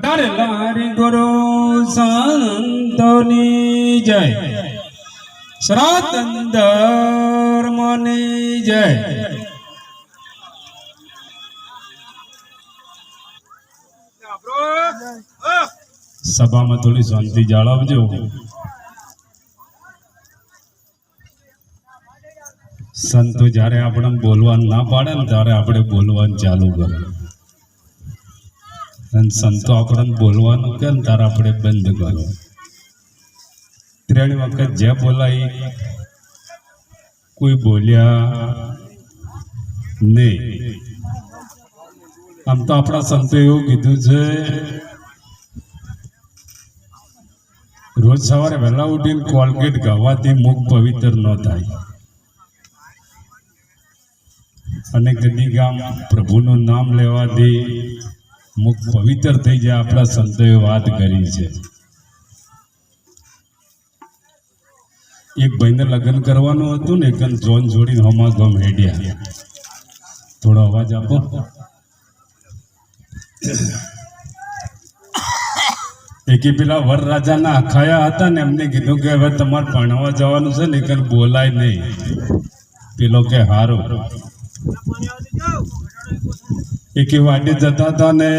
તારે લારી ગુરુ સંતોની જય, સનાતન ધર્મની જય. સભામાં થોડી શાંતિ જાળવજો. સંતો જ્યારે આપણે બોલવાનું ના પાડે ને ત્યારે આપણે બોલવાનું ચાલુ કરો, અને સંતો આપણને બોલવાનું કે ને ત્યારે આપણે બંધ કરો. 3 વખત જે બોલાય કોઈ બોલ્યા નહીં. આમ તો આપણા સંતો એવું કીધું છે, રોજ સવારે વહેલા ઉઠીને કોલગેટ ગાવાથી મુખ પવિત્ર ન થાય, અને કદી ગામ પ્રભુનું નામ લેવાથી મુખ પવિત્ર થઈ જાય. આપણા સંતોએ વાત કરી છે. એક ભાઈને લગ્ન કરવાનું હતું ને, એક જોન જોડીને હમા ગમ હેડ્યા. થોડો અવાજ આપો. એકી પેલા વરરાજાના અખાયા હતા ને, એમને કીધું કે હવે તમારે ભણવા જવાનું છે ને, કઈ બોલાય નહીં. પેલો કે હારું. એકી વાડી જતા હતા ને,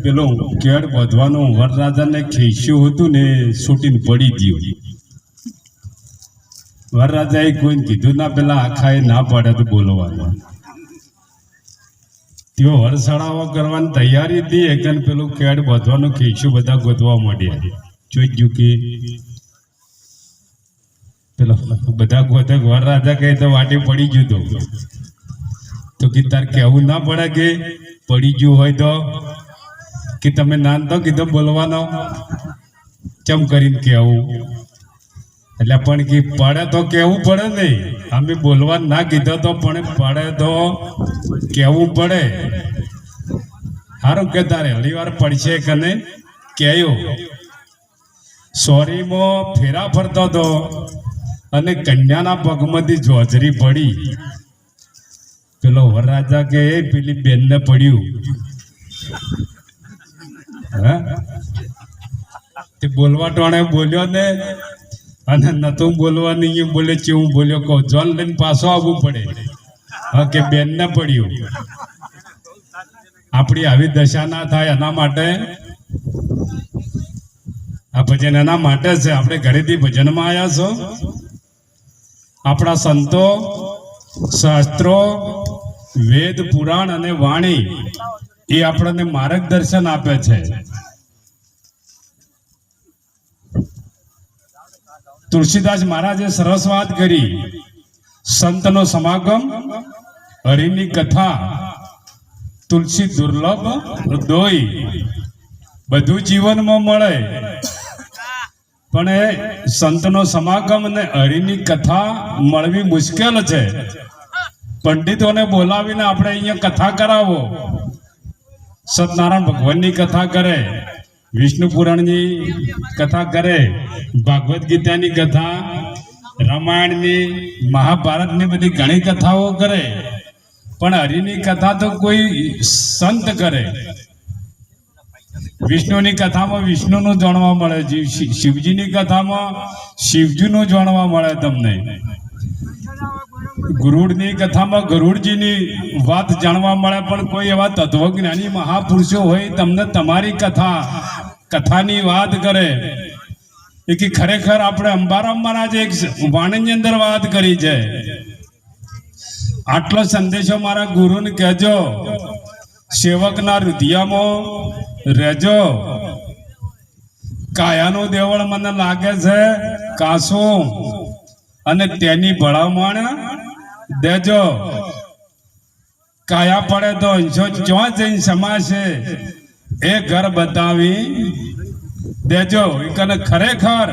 પેલું કેળ બધવાનું વરરાજાને ખેસ્યું હતું ને, છૂટીને પડી ગયું. વરરાજાએ કોઈને કીધું ના, પેલા આખાએ ના પડે તો બોલવાનું. તેઓ વરસાડાવા કરવાની તૈયારી હતી, એક પેલું કેળ બધવાનું ખેસ્યું બધા ગોતવા માંડ્યા. જોઈ ગયું કે પેલો બધા ગોતે, વરરાજા કહે તો વાટી પડી ગયું તો કે તાર કેવું ના પડે કે પડી ગયું હોય તો, કે તમે ના તો કીધું બોલવાનો ચમ કરીને કેવું. એટલે પણ કે પડે તો કેવું પડે નહીં, અમે બોલવા ના કીધો તો પણ પડે તો કેવું પડે. સારું કે તારે હળી વાર પડશે કને કેયો. સોરીમાં ફેરા ફરતો હતો અને કન્યાના પગમાંથી જોજરી પડી. પેલો વરરાજા કે પેલી બેનને પડ્યું. હા, તે બોલવા ટોણે બોલ્યો ને, અને નતું બોલવાની બોલે છે. હું બોલ્યો કહું જોન લઈને પાછો આવવું પડે. હા, કે બેનને પડ્યું. આપણી આવી દશા ના થાય એના માટે આ ભજન એના માટે છે. આપણે ઘરેથી ભજનમાં આવ્યા છો. આપણા સંતો શાસ્ત્રો, વેદ, પુરાણ અને વાણી એ આપણને માર્ગદર્શન આપે છે. તુલસીદાસ મહારાજે સરસ વાત કરી. સંતનો સમાગમ, હરિની કથા, તુલસી દુર્લભ દોઈ. બધું જીવનમાં મળે, પણ એ સંતનો સમાગમ અને હરિની કથા મળવી મુશ્કેલ છે. પંડિતોને બોલાવીને આપણે અહીંયા કથા કરાવો. સત્યનારાયણ ભગવાનની કથા કરે, વિષ્ણુ પુરાણની કથા કરે, ભાગવત ગીતાની કથા, રામાયણની, મહાભારતની બધી ઘણી કથાઓ કરે, પણ હરિની કથા તો કોઈ સંત કરે. વિષ્ણુની કથામાં વિષ્ણુનું જાણવા મળે, શિવજીની કથામાં શિવજીનું જાણવા મળે તમને. ગરુડની કથામાં ગરુડજીની વાત જાણવા મળે. પણ કોઈ એવા તત્વજ્ઞાની મહાપુરુષો હોય તમને તમારી કથાની વાત કરે. એ કે ખરેખર આપણે અંબારામ મહારાજે એક વાણીની અંદર વાત કરી છે. આટલો સંદેશો મારા ગુરુને કહેજો, સેવકના હૃદયમાં રહેજો. કાયાનું દેવળ મને લાગે છે કાશું, અને તેની ભલામણ દેજો. કાયા પડે તો જો જઈને સમાશે એ ઘર બતાવી દેજો. એને ખરેખર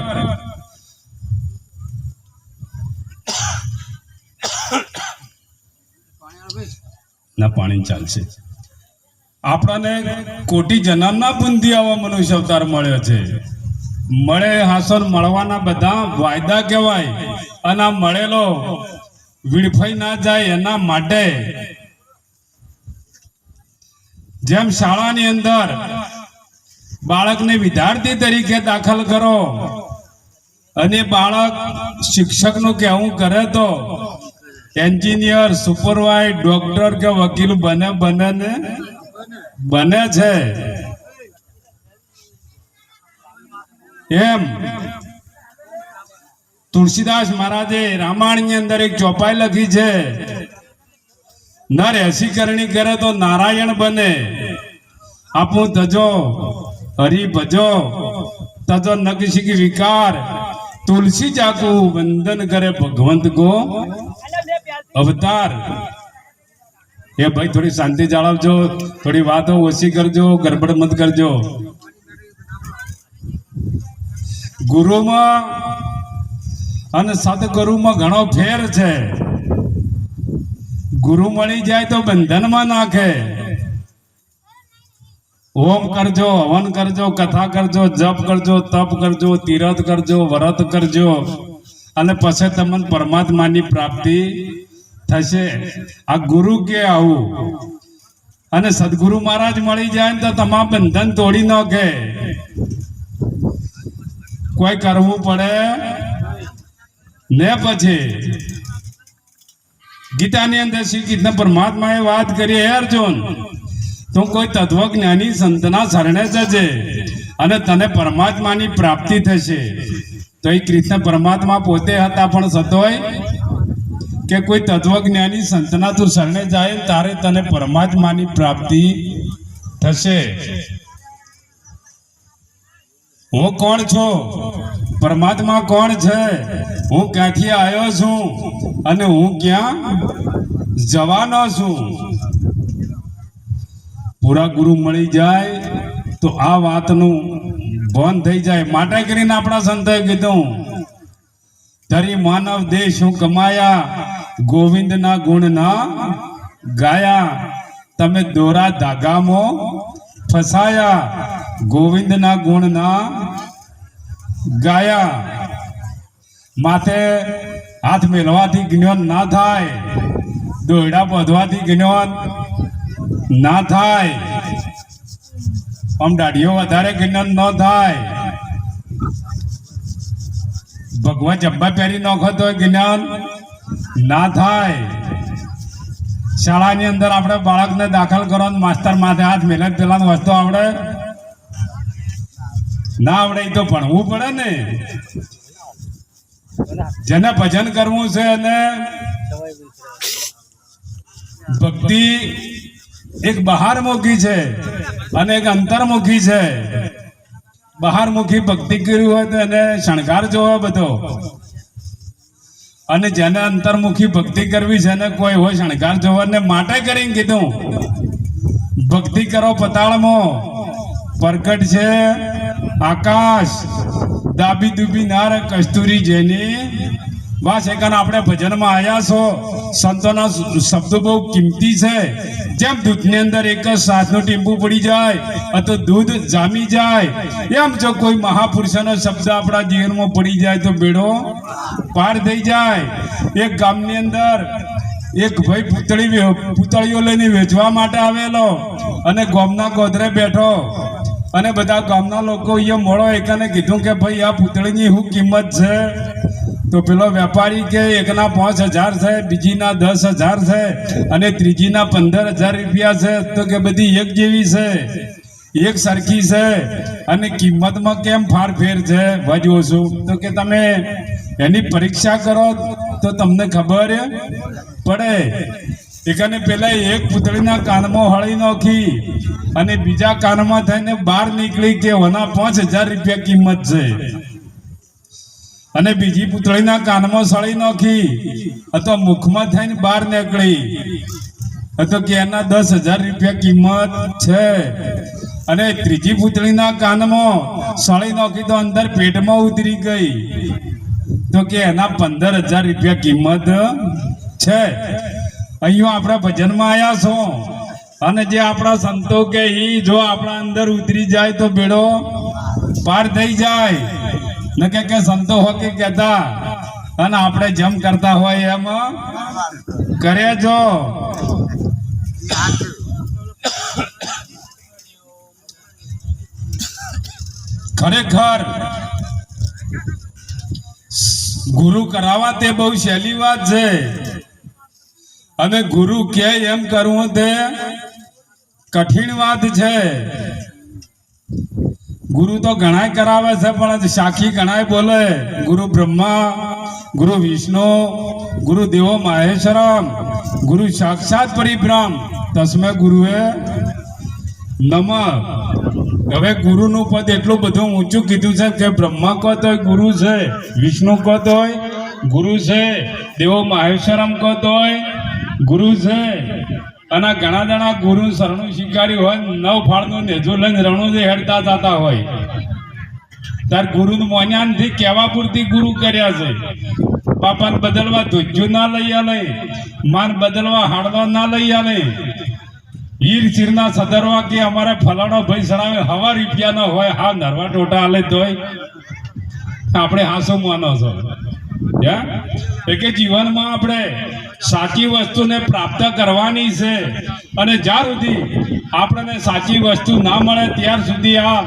ના પાણી ચાલશે. આપણને કોટી જન્મના બુંદી આવો મનુષ્ય અવતાર મળ્યો છે. મળે હાસન મળવાના બધા વાયદા કહેવાય, અને આ મળેલો વિડફાઈ ના જાય એના માટે જેમ શાળાની અંદર બાળકને વિદ્યાર્થી તરીકે દાખલ કરો અને બાળક શિક્ષકનું કહેવું કરે તો એન્જિનિયર, સુપરવાઇઝર, ડોક્ટર કે વકીલ બને છે. એમ તુલસીદાસ મહારાજે રામાયણની અંદર એક ચોપાઈ લખી છે, નર 80 કરણી કરે તો નારાયણ બને. આપું તજો હરિ ભજો, તજો નગશિક વિકાર, તુલસી ચાકુ વંદન કરે ભગવંત કો અવતાર. એ ભાઈ થોડી શાંતિ જાળવજો, થોડી વાતો ઓછી કરજો, ગડબડ મત કરજો. ગુરુમાં અને સદગુરુમાં ઘણો ફેર છે. ગુરુ મળી જાય તો બંધનમાં નાખે. હોમ કરજો, હવન કરજો, કથા કરજો, જપ કરજો, તપ કરજો, તીરથ કરજો, વ્રત કરજો, અને પછી તમને પરમાત્માની પ્રાપ્તિ થશે. આ ગુરુ કે આવું. અને સદગુરુ મહારાજ મળી જાય તો તમામ બંધન તોડી નાખે. કોઈ કરવું પડે ને. પછી ગીતાની અંદર શ્રી કૃષ્ણ પરમાત્માએ વાત કરી, હે અર્જુન, તું કોઈ તત્વજ્ઞાની સંતના શરણે જજે અને તને પરમાત્માની પ્રાપ્તિ થશે. તો એ કૃષ્ણ પરમાત્મા પોતે હતા, પણ સતોય કે કોઈ તત્વજ્ઞાની સંતના તું શરણે જાય તારે તને પરમાત્માની પ્રાપ્તિ થશે. હું કોણ છું? પરમાત્મા કોણ છે? હું ક્યાંથી આવ્યો છું અને હું ક્યાં જવાનો છું? પૂરા ગુરુ મળી જાય તો આ વાતનું ભાન થઈ જાય. માટે કરીને આપણા સંતોએ કીધું, ધરી માનવ દેહ શું કમાયા, ગોવિંદના ગુણ ના ગાયા. તમે દોરા ધાગામાં ફસાયા, ગોવિંદના ગુણ ના ગાયા. માથે હાથ મેળવાથી જ્ઞાન ના થાય, દોયડા બાંધવાથી જ્ઞાન ના થાય, આમ દાઢીઓ વધારે જ્ઞાન ન થાય, ભગવા જબ્બા પહેરી નાખો તો જ્ઞાન ના થાય. શાળાની અંદર આપણે બાળકને દાખલ કરો, માસ્તર માથે હાથ મેલે, પેલા વસ્તુ આવડે ના આવડે તો ભણવું પડે ને. જેને ભજન કરવું છે અને ભક્તિ એક બહારમુખી છે અને એક અંતર્મુખી છે. બહારમુખી ભક્તિ કરી હોય તો એને શણગાર જોવો બધો, અને જેને અંતર્મુખી ભક્તિ કરવી છે ને કોઈ હોય શણગાર જોવાને. માટે કરીને કીધું, ભક્તિ કરો પતાળમાં, પ્રગટ છે આકાશ, દાબી દુબી નાર કસ્તુરી જેની બસ. એકન આપણે ભજનમાં આવ્યા છો. સંતોના શબ્દો બહુ કિંમતી છે. જેમ દૂધની અંદર એક જ સાસનું ટીમ્બુ પડી જાય તો દૂધ જામી જાય, એમ જો કોઈ મહાપુરુષનો શબ્દ આપણા જીવનમાં પડી જાય તો બેડો પાર થઈ જાય. એક ગામની અંદર એક ભાઈ પૂતળીઓ લઈને વેચવા માટે આવેલો અને ગામના ગોદરે બેઠો, અને બધા ગામના લોકો અહીંયા મળો એકને કીધું કે ભાઈ આ પૂતળીની શું કિંમત છે? તો પેલો વેપારી કે એકના 5,000 છે, બીજીના 10,000 છે અને ત્રીજીના 15,000 રૂપિયા છે. તો કે બધી એક જેવી છે, એક સરખી છે, અને કિંમતમાં કેમ ફેર છે વધુ ઓછું? તો કે તમે એની પરીક્ષા કરો તો તમને ખબર પડે. એકને પેલા એક પૂતળીના કાનમાં હળી નાખી અને બીજા કાનમાં થઈને બહાર નીકળી કે ઓના 5,000 રૂપિયા કિંમત છે, અને બીજી પૂતળીના કાનમાં સળી નાખી અથવા મુખમાં થઈને બહાર નીકળી તો કે એના 10,000 રૂપિયા કિંમત છે, અને ત્રીજી પૂતળીના કાનમાં સળી નાખી તો અંદર પેટમાં ઉતરી ગઈ તો કે એના 15,000 રૂપિયા કિંમત છે. અહીંયા આપણે ભજનમાં આવ્યા છો, અને જે આપણા સંતો કે જો આપણા અંદર ઉતરી જાય તો બેડો પાર થઈ જાય. ન કે સંતો હોકે કહેતા અને આપણે જેમ કરતા હોય એમ કરે. જો ખરેખર ગુરુ કરાવવા તે બહુ સહેલી વાત છે, અને ગુરુ કે એમ કરવું તે કઠિન વાત છે. ગુરુ તો ઘણાય કરાવે છે, પણ સાખી ઘણાય બોલે. ગુરુ બ્રહ્મા, ગુરુ વિષ્ણુ, ગુરુ દેવો મહેશ્વરમ, ગુરુ સાક્ષાત પરિબ્રહ્મ તસ્મે ગુરુએ નમઃ. હવે ગુરુનું પદ એટલું બધું ઊંચું કીધું છે કે બ્રહ્મા કહો તોય ગુરુ છે, વિષ્ણુ કહો તોય ગુરુ છે, દેવો મહેશ્વરમ કહો તોય ગુરુ છે. અને ઘણા જણા ગુરુ શરણું શીખાડ્યું હોય, 9 ફાળનું નેજું લઈને રણું જે હેડતા જતા હોય, તાર ગુરુનું મોન્યાનથી કહેવા પૂરતી ગુરુ કર્યા છે. બાપાને બદલવા ધુજ્જું ના લઈ આલે, માન બદલવા હાડવા ના લઈ આલે, હીર ચીરના સદરવા કે અમારે ફલાણો ભાઈ સણાવે હવા રૂપિયાનો હોય, હા નરવા ટોટા આલે તોય આપણે હાસો માનો છો. કે જીવનમાં આપણે સાચી વસ્તુને પ્રાપ્ત કરવાની છે, અને જ્યાં સુધી આપણને સાચી વસ્તુ ના મળે ત્યાર સુધી આ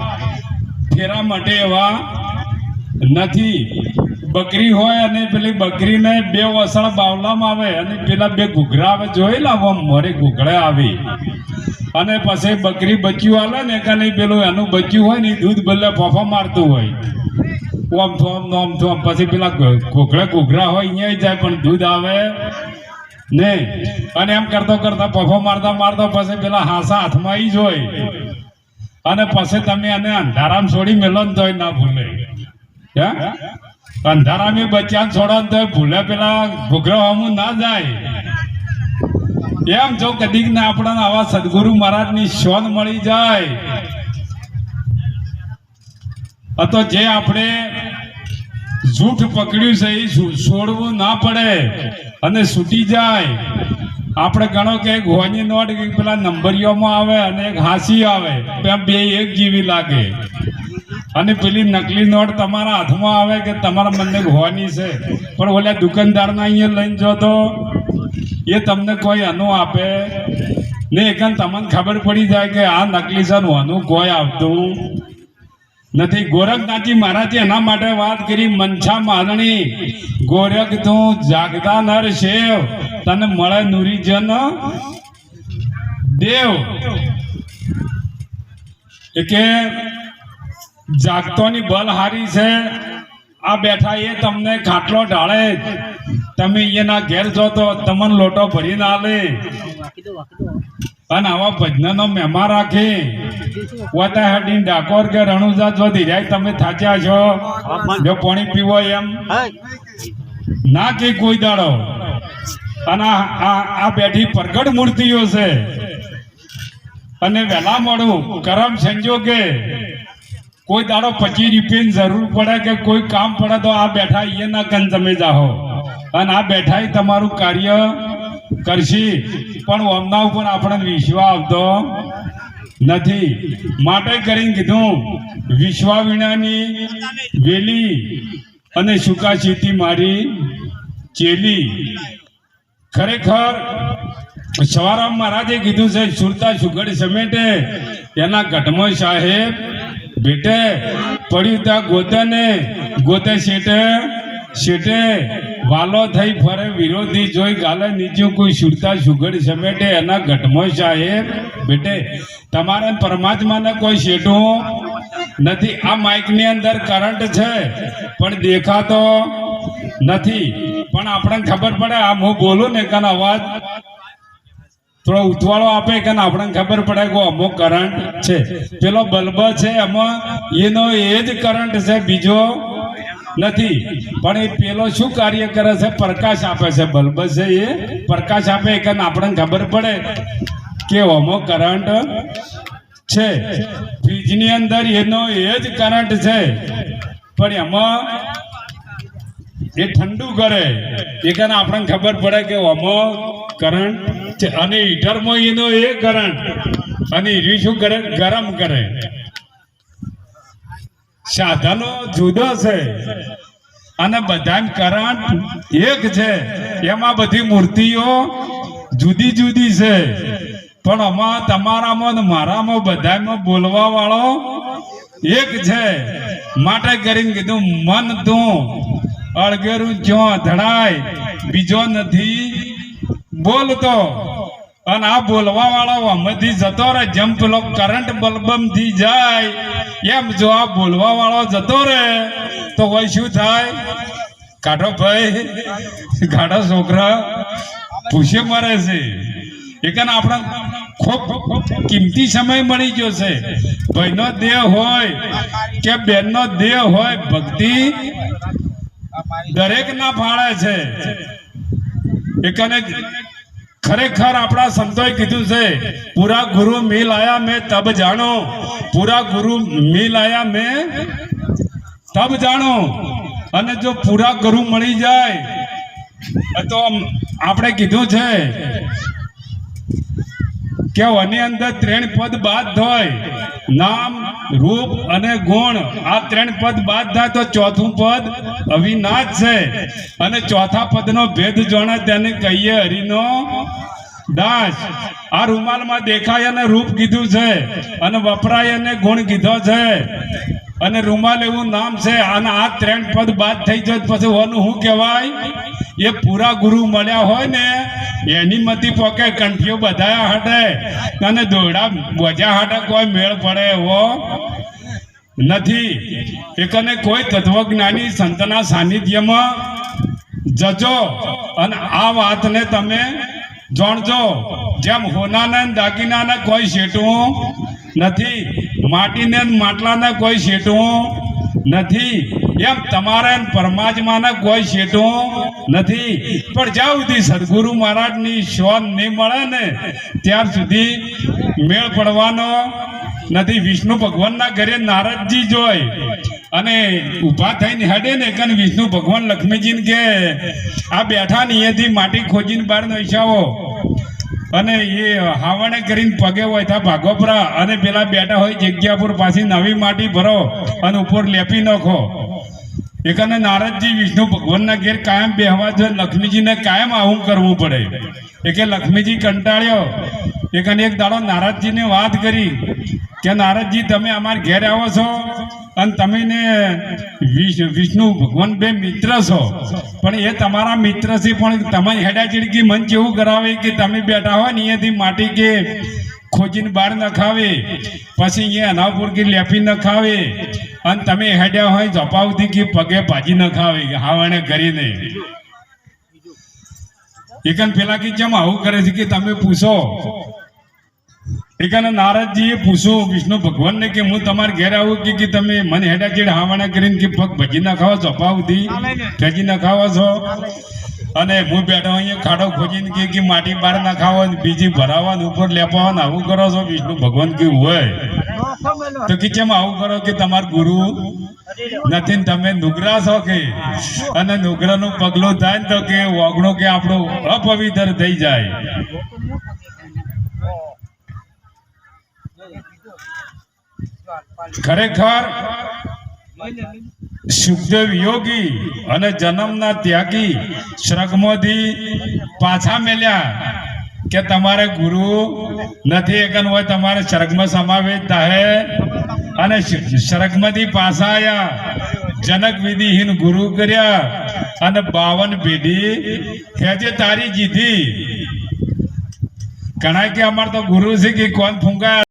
ફેરા માટે એવા નથી. બકરી હોય અને પેલી બકરીને 2 વસળ બાવલામાં આવે અને પેલા 2 ઘૂઘરા આવે, જોયેલા મોરે ઘૂઘડા આવી, અને પછી બકરી બચ્યું આલે ને કે નહીં, પેલું એનું બચ્યું હોય ને દૂધ બદલે ફોફા મારતું હોય, ઓમ થોમ નોમ થોમ, પછી પેલા ઘૂઘરા હોય અહીંયા જાય પણ દૂધ આવે નહીં. અને એમ કરતો કરતા પફો મારતા મારતા પછી પેલા હાસા હાથમાં આવી જ હોય, અને પછી તમે એને અંધારામાં છોડી મેલો ને તોય ના ભૂલે. અંધારામાં બચ્ચા છોડો ને તોય ભૂલે પેલા ઘૂઘરા હમું ના જાય. એમ જો કદીક ને આપણને આવા સદગુરુ મહારાજની શોન મળી જાય તો જે આપણે જૂઠ પકડ્યું છે એ છોડવું ના પડે અને છૂટી જાય. આપણે ગણો કે એક હોની નોટ પેલા નંબરીઓમાં આવે અને એક હાસી આવે, બે એક જેવી લાગે, અને પેલી નકલી નોટ તમારા હાથમાં આવે કે તમારા મને હોની છે, પણ ઓલા દુકાનદારના અહીંયા લઈને જો તો એ તમને કોઈ અનુ આપે ને, એકન તમને ખબર પડી જાય કે આ નકલી છે, હોનું કોઈ આવતું નથી. ગોરખનાથજી મહારાજે એના માટે વાત કરી, મનછા માલણી ગોરખ તું જાગતા નર શેવ, તને મળે નુરીજન દેવ. કે જાગતોની બલહારી છે, આ બેઠા એ તમને ખાટલો ઢાળે, તમે એના ઘેર જો તો તમને લોટો ભરીને આલે, અને આવા ભજનનો મહેમા રાખી વતા હેડીને ડાકોર કે રણુજા જો ધીરાય તમે થાચ્યા છો, જો પાણી પીવો એમ ના કે કોઈ દાડો. અને આ બેઠી પ્રગટ મૂર્તિઓ છે, અને વહેલા મોડું કરમ સંજોગે કોઈ દાડો 25 રૂપિયાની જરૂર પડે કે કોઈ કામ પડે તો આ બેઠા એ ના કન તમે જાઓ, અને આ બેઠા તમારું કાર્ય કરશી. પણ ઓમના ઉપર આપણને વિશ્વાસ આવતો નથી, માટે કરીને કીધું વિશ્વા વિનાની વેલી અને સુકા ચીતી મારી ચેલી. ખરેખર સવારામ મહારાજે કીધું છે, સુરતા સુગડ સમેટે એના ગઢમો સાહેબ બેટે, પડ્યું ત્યાં ગોતે ને ગોતે શેટે શેટે, વાલો થઈ ફરે વિરોધી જોઈ ગાલે નીચું, કોઈ સુરતા સુગડ સમેટે એના ગઢમો સાહેબ બેટે. તમારે પરમાત્માને કોઈ શેઠું નથી. આ માઇકની અંદર કરંટ છે પણ દેખાતો નથી, પણ આપણને ખબર પડે આ હું બોલું ને કાન અવાજ થોડો ઉથવાળો આપે કે આપણને ખબર પડે કે અમુક કરંટ છે. પેલો બલ્બ છે એમાં એનો એ જ કરંટ છે, બીજો નથી. પણ એ પેલો શું કાર્ય કરે છે? પ્રકાશ આપે છે. બલ્બ છે એ પ્રકાશ આપે કે આપણને ખબર પડે કે અમુક કરંટ છે. ફ્રીજની અંદર એનો એ જ કરંટ છે, પણ એમાં એ ઠંડુ કરે એ કારણે આપણને ખબર પડે કે આમાં કરંટ છે. અને હીટરમાં એનો એ કરંટ, અને એ શું કરે? ગરમ કરે. સાધનો જુદો છે અને બધા કરંટ એક છે. એમાં બધી મૂર્તિઓ જુદી જુદી છે, પણ આમાં તમારામાં મારામાં બધામાં બોલવા વાળો એક છે માટે કરીને કીધું મન તું અળગેરું જો ધડાય બીજો નથી બોલતો અને આ બોલવા વાળો આમાંથી જતો રહે જેમ પેલો કરંટ બલ્બમ થી જાય એમ જો આ બોલવા વાળો જતો રહે તો હોય શું થાય કાઢો ભાઈ ગાઢો છોકરા પૂછે મરે છે એકન આપણે ખૂબ કિંમતી સમય મળી ગયો છે ભાઈનો દેહ હોય કે બેનનો દેહ હોય ભક્તિ દરેક ના ફાળે છે એકને ખરેખર આપણા સંતોએ કીધું છે પૂરા ગુરુ મિલ આયા મેં તબ જાણો પૂરા ગુરુ મિલ આયા મેં તબ જાણો અને જો પૂરા ગુરુ મળી જાય તો આપણે કીધું છે કે આની અંદર 3 પદ બાદ હોય નામ રૂપ અને ગુણ આ 3 પદ બાદ થાય તો ચોથું પદ અવિનાશ છે અને ચોથા પદનો ભેદ જાણે તેને કહીએ હરિનો દાસ આ રૂમાલમાં દેખાય અને રૂપ કીધું છે અને વપરાય અને ગુણ કીધો છે અને રૂમાલ એવું નામ છે અને આ 3 પદ બાદ થઈ જાય પછી ઓનું શું કહેવાય એ પૂરા ગુરુ મળ્યા હોય ને એની મતી પોકે કંઠીઓ બધાયા હાટે અને દોડા બોજા હાટે કોઈ મેળ પડે એવો નથી એકને કોઈ તત્વજ્ઞાની સંતના સાનિધ્યમાં જજો અને આ વાતને તમે જાણજો જેમ હોનાને દાગીનાને કોઈ શેટવું નથી માટીને માટલાને કોઈ શેટવું નથી એમ તમારે પરમાત્માને કોઈ શેટવું નથી પણ જ્યાં સુધી સદગુરુ મહારાજની શોધ નહીં મળે ને ત્યાર સુધી મેળ પડવાનો નથી વિષ્ણુ ભગવાનના ઘરે નારદજી જોય અને ઊભા થઈને હેડે ને કે વિષ્ણુ ભગવાન લક્ષ્મીજીને કે આ બેઠા ને અહીંયાથી માટી ખોજીને બહાર નોઈશાવો અને એ હાવણે કરીને પગે હોય ત્યાં ભાગોપરા અને પેલા બેઠા હોય જગ્યા પર પાછી નવી માટી ભરો અને ઉપર લેપી નાખો એકને નારદજી વિષ્ણુ ભગવાનના ઘેર કાયમ બેહવા જો લક્ષ્મીજીને કાયમ આવું કરવું પડે એ કે લક્ષ્મીજી કંટાળ્યો એકને એક દાડો નારદજીને વાત કરી કે નારદજી તમે અમારા ઘેર આવો છો અને તમે ને વિષ્ણુ ભગવાન બે મિત્ર છો પણ એ તમારા મિત્ર છે પણ તમારી હેડા ચીડકી મન કેવું કરાવે કે તમે બેઠા હોય ને અહીંયાથી માટી કે ખોજીને બહાર નખાવે પછી અહીંયા અનાવપુર કે લેપી નખાવે અને તમે હેડ્યા હોય ઝપાવથી કે પગે ભાજી નખાવે હાવણે કરીને એકન પેલા કે જેમ આવું કરે છે કે તમે પૂછો એકને નારદજીએ પૂછ્યું વિષ્ણુ ભગવાનને કે હું તમારા ઘેર આવું કે તમે મને હેડા ચેડ હાવાના કરીને કે પગ ભજી નખાવો ઝપાવથી ભજી નખાવો છો અને હું બેઠો અહીંયા ખાડો ખોજીને કે માટી બહાર નખાવો બીજી ભરાવા ઉપર લેપાવા આવું કરો છો વિષ્ણુ ભગવાન કેવું હોય તો કે કેમ આવું કરો કે તમારા ગુરુ નથી ને તમે નુગરા છો કે અને નુગરાનું પગલું થાય ને તો કે ઓગણો કે આપણું અપવિત્ર થઈ જાય ખરેખર સુખદેવ યોગી અને જન્મના ત્યાગી શ્રગમાંથી પાછા મેલ્યા કે તમારે ગુરુ નથી એકન હોય તમારે સ્વર્ગમાં સમાવેશ થાય અને સ્વર્ગમાંથી પાછા આવ્યા જનક વિધિહીન ગુરુ કર્યા અને 52 પેઢી ખેજે તારી જીધી ઘણા કે અમાર તો ગુરુ છે કે કોણ ફૂંકા